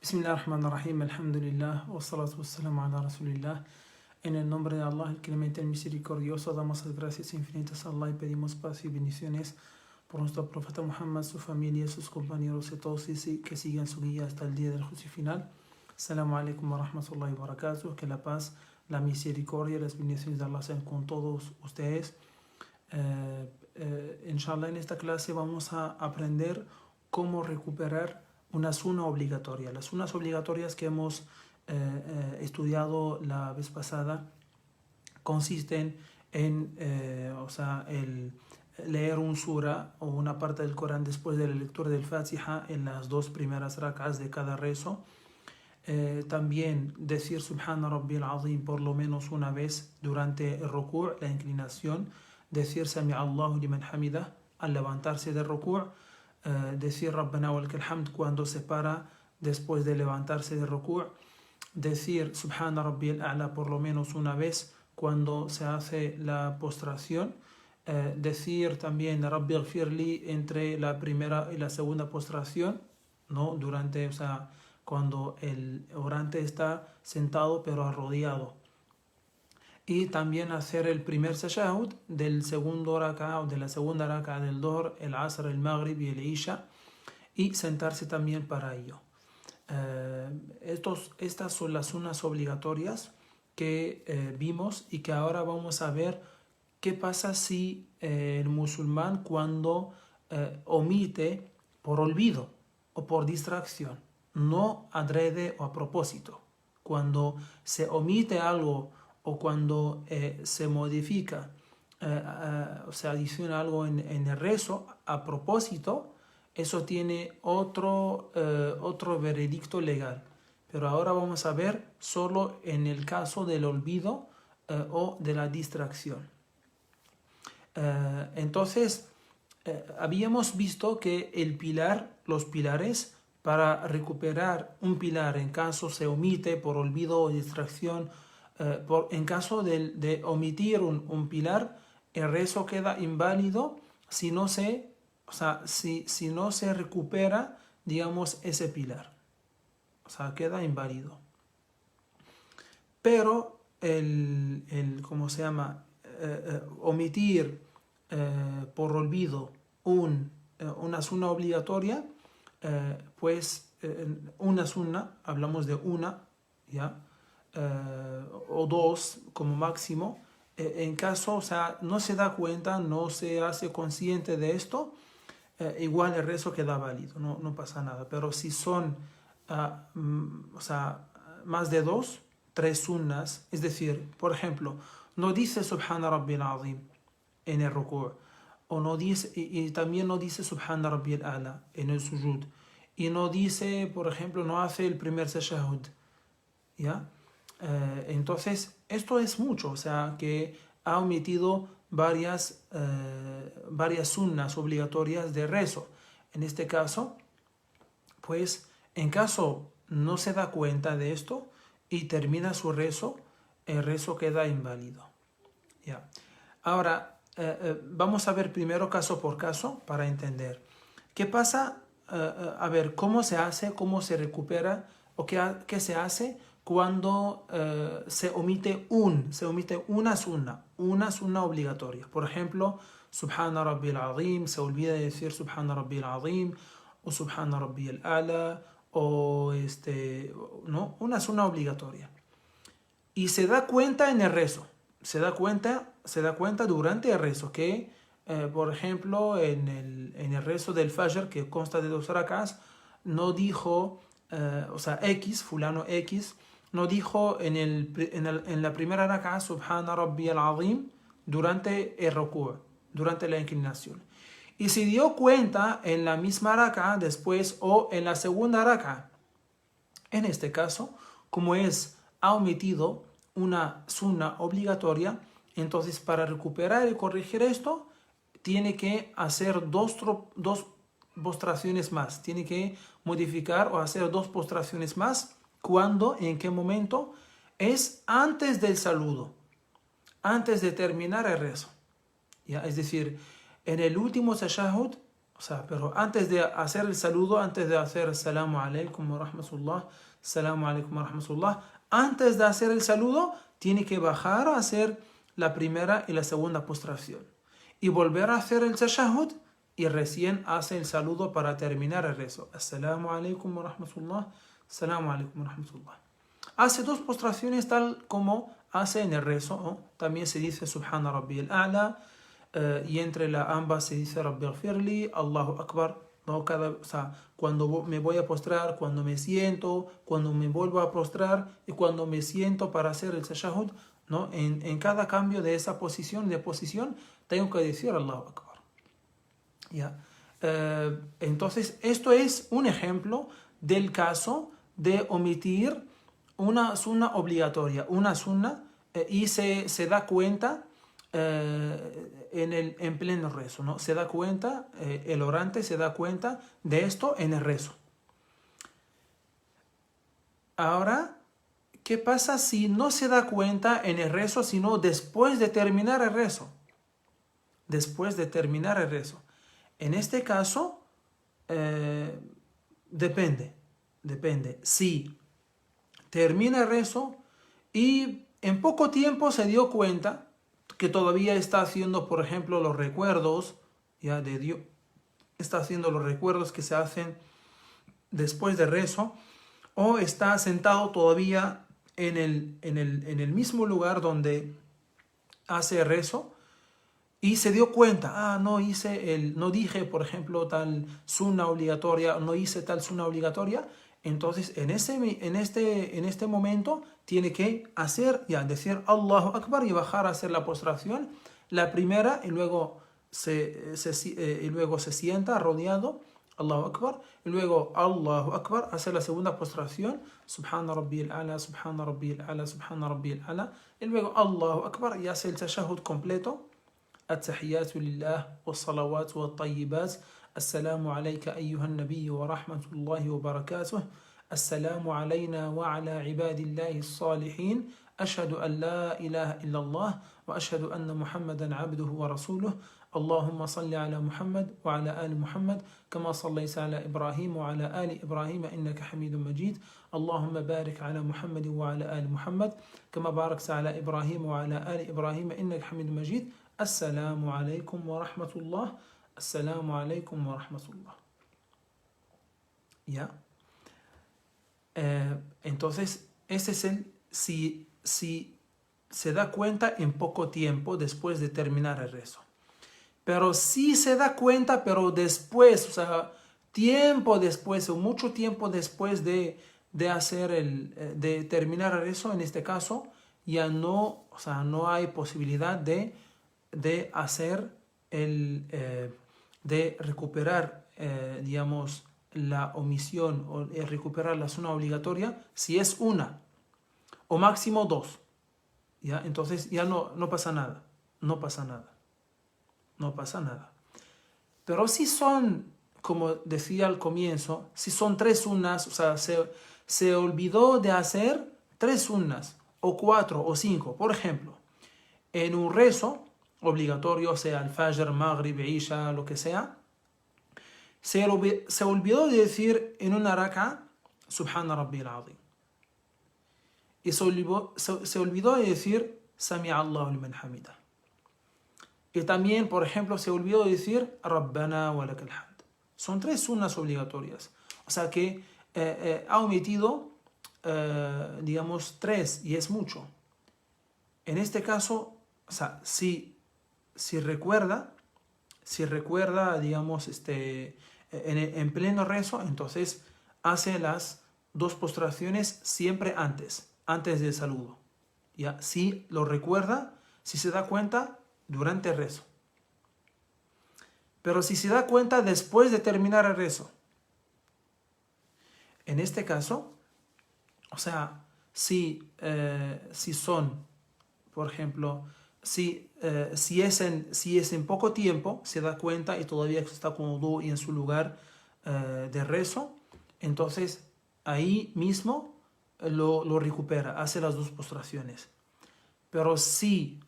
Bismillahirrahmanirrahim, alhamdulillah, wassalatu wassalamu ala rasulillah. En el nombre de Allah, el clemente, el misericordioso, damos las gracias infinitas a Allah y pedimos paz y bendiciones por nuestro profeta Muhammad, su familia, sus compañeros y todos que sigan su guía hasta el día del juicio final. Assalamu alaikum wa rahmatullahi wa barakatuh. Que la paz, la misericordia y las bendiciones de Allah sean con todos ustedes. Inshallah, en esta clase vamos a aprender cómo recuperar una suna obligatoria. Las sunas obligatorias que hemos estudiado la vez pasada consisten en el leer un sura o una parte del Corán después de la lectura del Fatiha en las dos primeras rak'as de cada rezo. También decir Subhana Rabbil Azim por lo menos una vez durante el ruku', la inclinación. Decir Sami Allahu liman hamidah al levantarse del ruku'. Decir Rabbana wa lakal hamd cuando se para después de levantarse del ruku'. Decir Subhana Rabbil A'la por lo menos una vez cuando se hace la postración. Decir también Rabbi Ighfirli entre la primera y la segunda postración, ¿no? Durante, cuando el orante está sentado pero arrodillado. Y también hacer el primer tashahhud del segundo rak'a o de la segunda rak'a del Dhuhr, el Asr, el Maghrib y el Isha, y sentarse también para ello. Estas son las sunas obligatorias que vimos y que ahora vamos a ver qué pasa si el musulmán cuando omite por olvido o por distracción, no adrede o a propósito. Cuando se omite algo o cuando se modifica, se adiciona algo en el rezo a propósito, eso tiene otro veredicto legal. Pero ahora vamos a ver solo en el caso del olvido o de la distracción. Entonces, habíamos visto que los pilares, para recuperar un pilar en caso se omite por olvido o distracción, en caso de omitir un pilar, el rezo queda inválido si no se recupera, digamos, ese pilar. Queda inválido. Pero omitir por olvido una suna obligatoria, una suna, hablamos de una, ¿ya? O dos como máximo, en caso, no se da cuenta, no se hace consciente de esto, igual el rezo queda válido, no pasa nada. Pero si son más de dos, tres sunnas, es decir, por ejemplo, no dice Subhana Rabbil Azim en el ruku', o no dice, y también no dice Subhana Rabbil A'la en el sujud, y no dice, por ejemplo, no hace el primer tashahhud, ¿ya? Entonces, esto es mucho, que ha omitido varias sunnas obligatorias de rezo. En este caso, pues, en caso no se da cuenta de esto y termina su rezo, el rezo queda inválido. ¿Ya? Ahora, vamos a ver primero caso por caso para entender. ¿Qué pasa? A ver, ¿cómo se hace? ¿Cómo se recupera? ¿O qué se hace cuando se omite una sunna obligatoria? Por ejemplo, Subhana Rabbil Azim, se olvida de decir Subhana Rabbil Azim, o Subhana Rabbil A'la, o ¿no? Una sunna obligatoria. Y se da cuenta en el rezo, se da cuenta durante el rezo que, por ejemplo, en el rezo del Fajr, que consta de 2 rak'as, no dijo, fulano X, no dijo en la primera rak'a Subhana Rabbiyal Azim durante el ruku', durante la inclinación. Y se dio cuenta en la misma rak'a después o en la segunda rak'a. En este caso, como ha omitido una sunna obligatoria, entonces para recuperar y corregir esto, tiene que hacer dos postraciones más. Tiene que modificar o hacer 2 postraciones más. ¿Cuándo? ¿En qué momento? Es antes del saludo, antes de terminar el rezo. ¿Ya? Es decir, en el último tashahhud, O sea, pero antes de hacer el saludo, antes de hacer Salamu alaikum wa rahmatullah, Salamu alaikum wa rahmatullah, antes de hacer el saludo, tiene que bajar a hacer la primera y la segunda postración. Y volver a hacer el tashahhud y recién hace el saludo para terminar el rezo. Assalamu alaikum wa rahmatullah, Assalamu alaikum wa rahmatullah. Hace dos postraciones tal como hace en el rezo, ¿no? También se dice Subhana Rabbi al-A'la, y entre ambas se dice Rabbi ghfirli, Allahu Akbar, ¿no? O sea, cuando me voy a postrar, cuando me siento, cuando me vuelvo a postrar y cuando me siento para hacer el tashahhud, ¿no? En cada cambio de esa posición, tengo que decir Allahu Akbar. ¿Ya? Entonces, esto es un ejemplo del caso de omitir una sunna obligatoria, una sunna, y se da cuenta en pleno rezo, ¿no? Se da cuenta, el orante se da cuenta de esto en el rezo. Ahora, ¿qué pasa si no se da cuenta en el rezo, sino después de terminar el rezo? Después de terminar el rezo. En este caso, depende. Si termina el rezo y en poco tiempo se dio cuenta que todavía está haciendo, por ejemplo, los recuerdos, ya de Dios, está haciendo los recuerdos que se hacen después del rezo, o está sentado todavía en el mismo lugar donde hace el rezo, y se dio cuenta, no dije, por ejemplo, tal sunna obligatoria, no hice tal sunna obligatoria. Entonces, en este momento, tiene que decir Allahu Akbar y bajar a hacer la postración, la primera, y luego se sienta rodeado, Allahu Akbar, y luego Allahu Akbar, hacer la segunda postración, Subhana Rabbi al-A'la, Subhana Rabbi al-A'la, Subhana Rabbi al-A'la, y luego Allahu Akbar y hace el tashahhud completo. التحيات لله والصلوات والطيبات السلام عليك أيها النبي ورحمة الله وبركاته السلام علينا وعلى عباد الله الصالحين أشهد أن لا إله إلا الله وأشهد أن محمدا عبده ورسوله اللهم صل على محمد وعلى آل محمد كما صليت على إبراهيم وعلى آل إبراهيم إنك حميد مجيد اللهم بارك على محمد وعلى آل محمد كما باركت على إبراهيم وعلى آل إبراهيم إنك حميد مجيد Assalamu alaikum wa rahmatullah. Assalamu alaikum wa rahmatullah. ¿Ya? Entonces, ese es si se da cuenta en poco tiempo después de terminar el rezo. Pero si se da cuenta, pero después, o sea, tiempo después o mucho tiempo después de terminar el rezo, en este caso, ya no, o sea, no hay posibilidad de hacer de recuperar, digamos, la omisión o recuperar la sunna obligatoria si es una o máximo dos, ¿ya? Entonces ya no pasa nada, no pasa nada. Pero si son, como decía al comienzo, si son tres sunnas, o sea, se olvidó de hacer tres sunnas o cuatro o cinco, por ejemplo, en un rezo obligatorio, sea el Fajr, Maghrib, Isha, lo que sea, se olvidó de decir en una raka Subhana Rabbi al-Azim. Y se olvidó de decir Sami'a Allahu liman hamida. Y también, por ejemplo, se olvidó de decir Rabbana wa lakal hamd. Son tres sunnas obligatorias. O sea que ha omitido, digamos, tres, y es mucho. En este caso, o sea, si recuerda, digamos, en pleno rezo, entonces hace las dos postraciones siempre antes del saludo. ¿Ya? Si lo recuerda, si se da cuenta durante el rezo. Pero si se da cuenta después de terminar el rezo, en este caso, o sea, si son, por ejemplo, si es en poco tiempo, se da cuenta y todavía está con wudu y en su lugar de rezo, entonces ahí mismo lo recupera, hace las dos postraciones. Pero si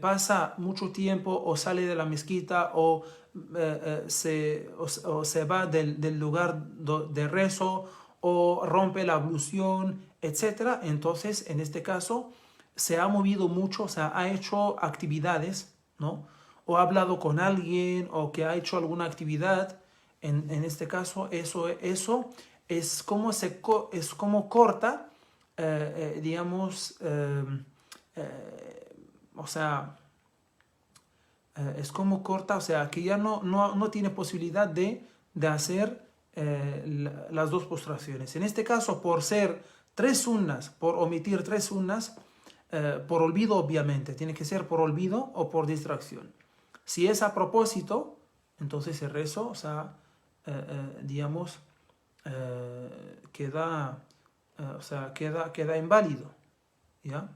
pasa mucho tiempo o sale de la mezquita o se va del lugar de rezo o rompe la ablución, etc. Entonces, en este caso, se ha movido mucho, o sea, ha hecho actividades, ¿no? O ha hablado con alguien o que ha hecho alguna actividad. En este caso, eso es como, es como corta, digamos, o sea, es como corta, o sea, que ya no tiene posibilidad de hacer las dos postraciones. En este caso, por ser tres sunnas, por omitir tres sunnas, por olvido obviamente, tiene que ser por olvido o por distracción. Si es a propósito, entonces el rezo, o sea, digamos, queda, o sea, queda inválido, ¿ya?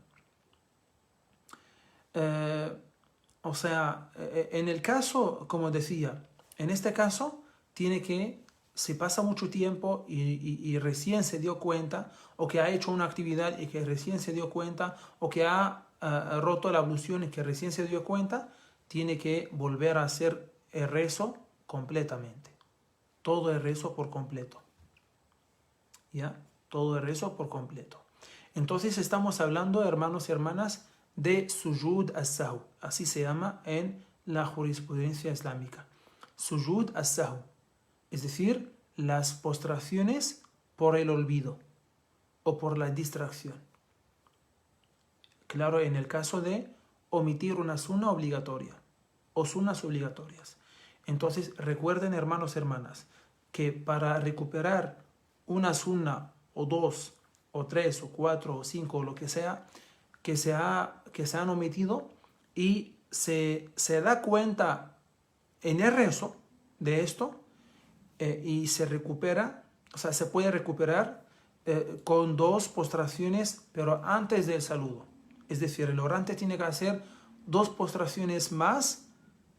O sea, en el caso, como decía, en este caso tiene que, si pasa mucho tiempo y recién se dio cuenta, o que ha hecho una actividad y que recién se dio cuenta, o que ha roto la ablución y que recién se dio cuenta, tiene que volver a hacer el rezo completamente. Todo el rezo por completo. ¿Ya? Todo el rezo por completo. Entonces estamos hablando, hermanos y hermanas, de sujud as-sahu. Así se llama en la jurisprudencia islámica. Sujud as-sahu. Es decir, las postraciones por el olvido o por la distracción. Claro, en el caso de omitir una sunna obligatoria o sunnas obligatorias. Entonces, recuerden, hermanos y hermanas, que para recuperar una sunna o dos o tres o cuatro o cinco o lo que sea que se han omitido y se da cuenta en el rezo de esto y se recupera, o sea, se puede recuperar con dos postraciones, pero antes del saludo. Es decir, el orante tiene que hacer dos postraciones más,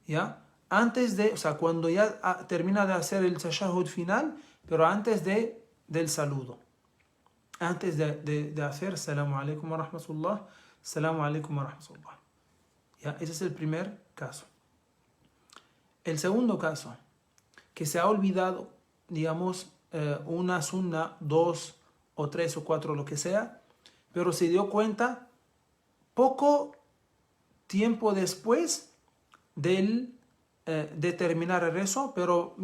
¿ya? Antes de, o sea, cuando ya termina de hacer el tashahhud final, pero antes del saludo. Antes de hacer Salamu alaikum wa rahmatullah, Salamu alaikum wa rahmatullah. ¿Ya? Ese es el primer caso. El segundo caso, que se ha olvidado, digamos, una sunna, dos o tres o cuatro, lo que sea, pero se dio cuenta poco tiempo después de terminar el rezo, pero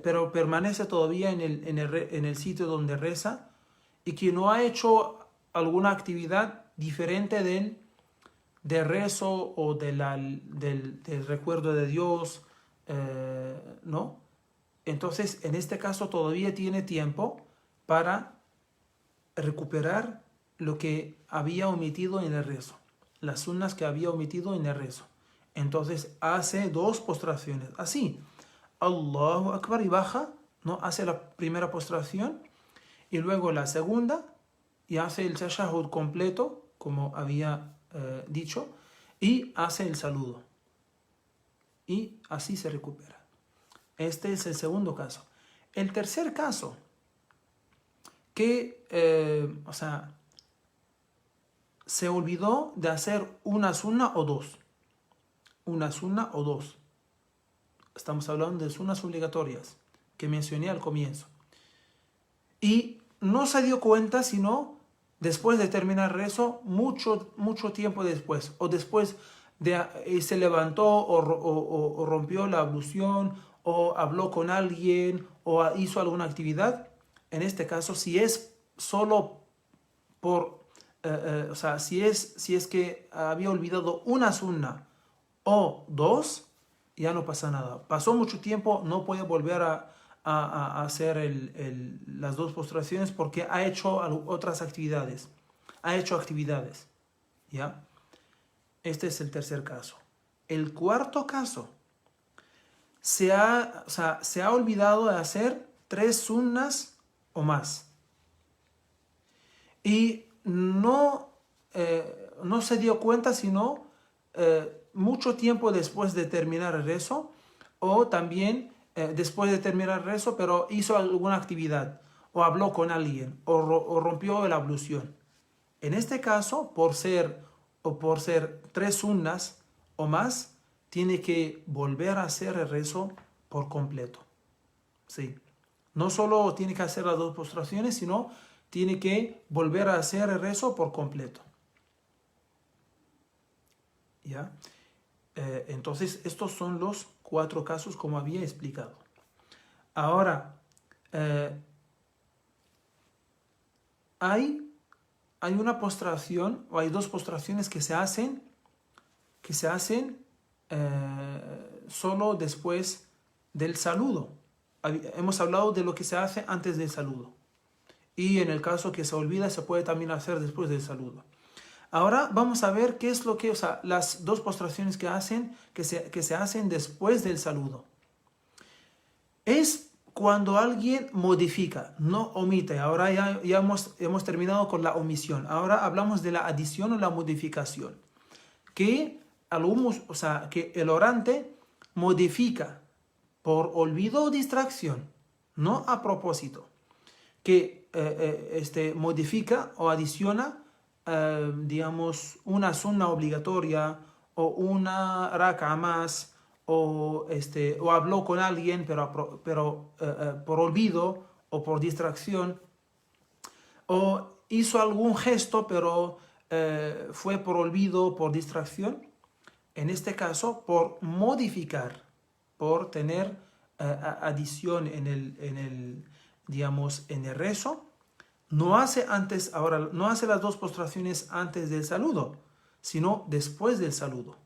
pero permanece todavía en el sitio donde reza y que no ha hecho alguna actividad diferente del rezo o del recuerdo de Dios, ¿no? Entonces, en este caso todavía tiene tiempo para recuperar lo que había omitido en el rezo, las sunnas que había omitido en el rezo. Entonces hace dos postraciones, así, Allahu Akbar, y baja, ¿no? Hace la primera postración y luego la segunda y hace el tashahhud completo, como había dicho, y hace el saludo. Y así se recupera. Este es el segundo caso. El tercer caso, que, o sea, se olvidó de hacer una sunna o dos. Una sunna o dos. Estamos hablando de sunnas obligatorias que mencioné al comienzo. Y no se dio cuenta sino después de terminar el rezo, mucho tiempo después. O después se levantó o rompió la ablución o habló con alguien o hizo alguna actividad. En este caso, si es solo por... o sea, si es que había olvidado una sunna o dos, ya no pasa nada. Pasó mucho tiempo, no puede volver a hacer las dos postraciones porque ha hecho otras actividades. Ha hecho actividades. ¿Ya? Este es el tercer caso. El cuarto caso, se ha olvidado de hacer tres sunnas o más. Y no se dio cuenta sino mucho tiempo después de terminar el rezo, o también después de terminar el rezo, pero hizo alguna actividad, o habló con alguien, o rompió la ablución. En este caso, por ser o por ser 3 sunnas o más, tiene que volver a hacer el rezo por completo. Sí. No solo tiene que hacer las 2 postraciones, sino tiene que volver a hacer el rezo por completo. ¿Ya? Entonces, estos son los 4 casos como había explicado. Ahora, hay una postración, o hay 2 postraciones que se hacen solo después del saludo. Hemos hablado de lo que se hace antes del saludo. Y en el caso que se olvida, se puede también hacer después del saludo. Ahora vamos a ver qué es lo que, las 2 postraciones que se hacen después del saludo. Es cuando alguien modifica, no omite. Ahora ya hemos terminado con la omisión. Ahora hablamos de la adición o la modificación. Que el orante modifica por olvido o distracción, no a propósito. Que modifica o adiciona, una sunna obligatoria o una raka más, o habló con alguien pero por olvido o por distracción, o hizo algún gesto pero fue por olvido o por distracción. En este caso, por modificar, por tener adición en el rezo, no hace las 2 postraciones antes del saludo, sino después del saludo.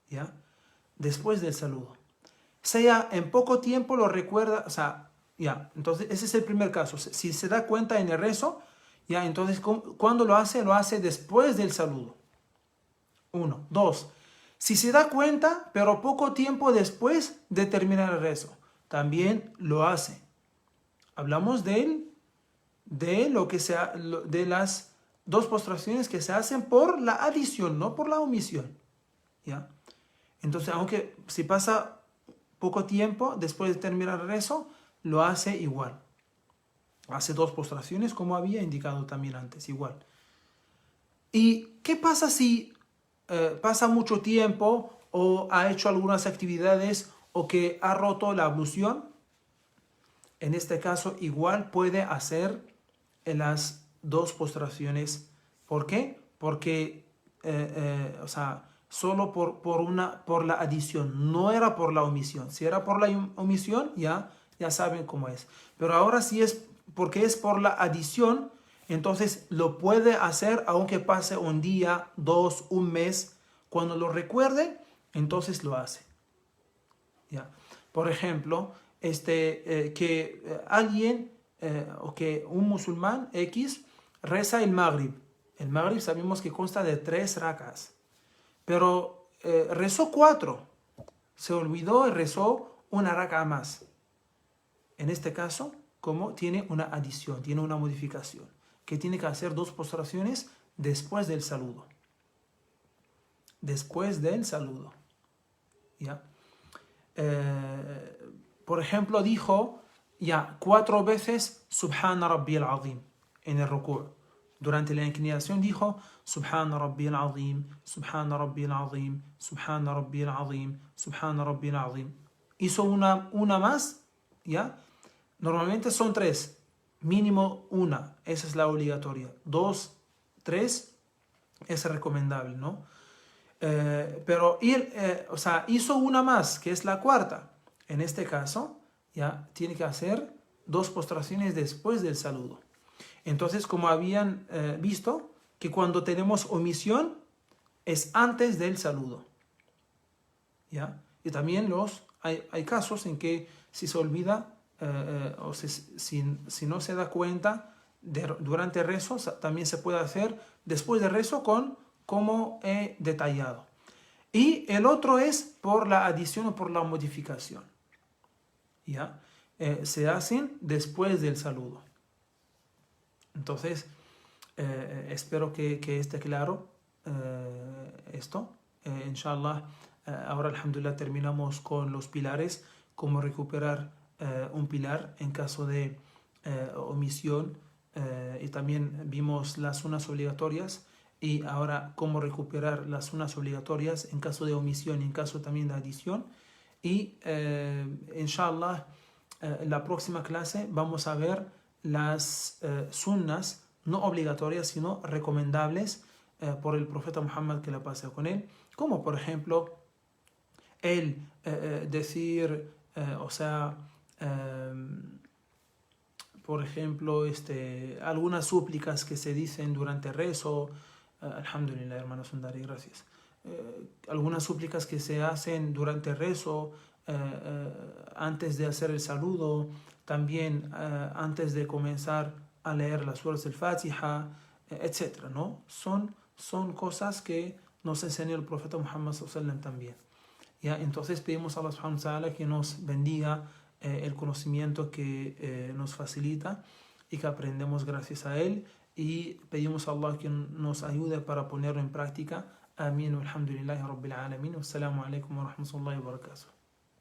¿Ya? Después del saludo. Sea en poco tiempo lo recuerda, ya, entonces ese es el primer caso. Si se da cuenta en el rezo, ya, entonces cuando lo hace después del saludo. 1. 2. Si se da cuenta, pero poco tiempo después de terminar el rezo, también lo hace. Hablamos de las 2 postraciones que se hacen por la adición, no por la omisión. ¿Ya? Entonces, aunque si pasa poco tiempo después de terminar el rezo, lo hace igual. Hace 2 postraciones como había indicado también antes, igual. ¿Y qué pasa si pasa mucho tiempo o ha hecho algunas actividades o que ha roto la ablución? En este caso igual puede hacer las 2 postraciones. ¿Por qué? Porque solo por la adición, no era por la omisión. Si era por la omisión, ya saben cómo es. Pero ahora si es porque es por la adición, entonces lo puede hacer aunque pase un día, 2, un mes. Cuando lo recuerde, entonces lo hace. ¿Ya? Por ejemplo, alguien o que un musulmán X reza el Maghrib. El Maghrib sabemos que consta de 3 rakas. Pero rezó 4. Se olvidó y rezó una raka más. En este caso, como tiene una adición, tiene una modificación, que tiene que hacer 2 postraciones después del saludo. Después del saludo. ¿Ya? Por ejemplo, dijo 4 veces Subhana Rabbiyal Azim en el ruku'. Durante la inclinación dijo Subhana Rabbiyal Azim, Subhana Rabbiyal Azim, Subhana Rabbiyal Azim, Subhana Rabbiyal Azim. Hizo una más, ¿ya? Normalmente son 3, mínimo 1, esa es la obligatoria. 2, 3 es recomendable, ¿no? Pero hizo una más, que es la 4. En este caso, ya tiene que hacer 2 postraciones después del saludo. Entonces, como habían visto, que cuando tenemos omisión es antes del saludo. ¿Ya? Y también hay casos en que si se olvida o si no se da cuenta durante el rezo, también se puede hacer después del rezo como he detallado. Y el otro es por la adición o por la modificación. ¿Ya? Se hacen después del saludo. Entonces, espero que esté claro esto. Inshallah, ahora alhamdulillah terminamos con los pilares, cómo recuperar un pilar en caso de omisión, y también vimos las sunas obligatorias y ahora cómo recuperar las sunas obligatorias en caso de omisión y en caso también de adición. Y inshallah, en la próxima clase vamos a ver las sunnas no obligatorias sino recomendables por el profeta Muhammad, que la pase con él, como por ejemplo el decir, o sea, por ejemplo, algunas súplicas que se dicen durante el rezo, alhamdulillah, hermano Sundari, gracias. Algunas súplicas que se hacen durante el rezo, antes de hacer el saludo, también antes de comenzar a leer las suras del Fatiha, etc., ¿no? Son cosas que nos enseñó el profeta Muhammad sallallahu alaihi wasallam también. ¿Ya? Entonces pedimos a Allah subhanahu wa ta'ala que nos bendiga el conocimiento que nos facilita y que aprendemos gracias a él, y pedimos a Allah que nos ayude para ponerlo en práctica. Amén. Alhamdulillahi Rabbil Alamin. Wassalamu alaikum wa rahmatullahi wa barakatuh.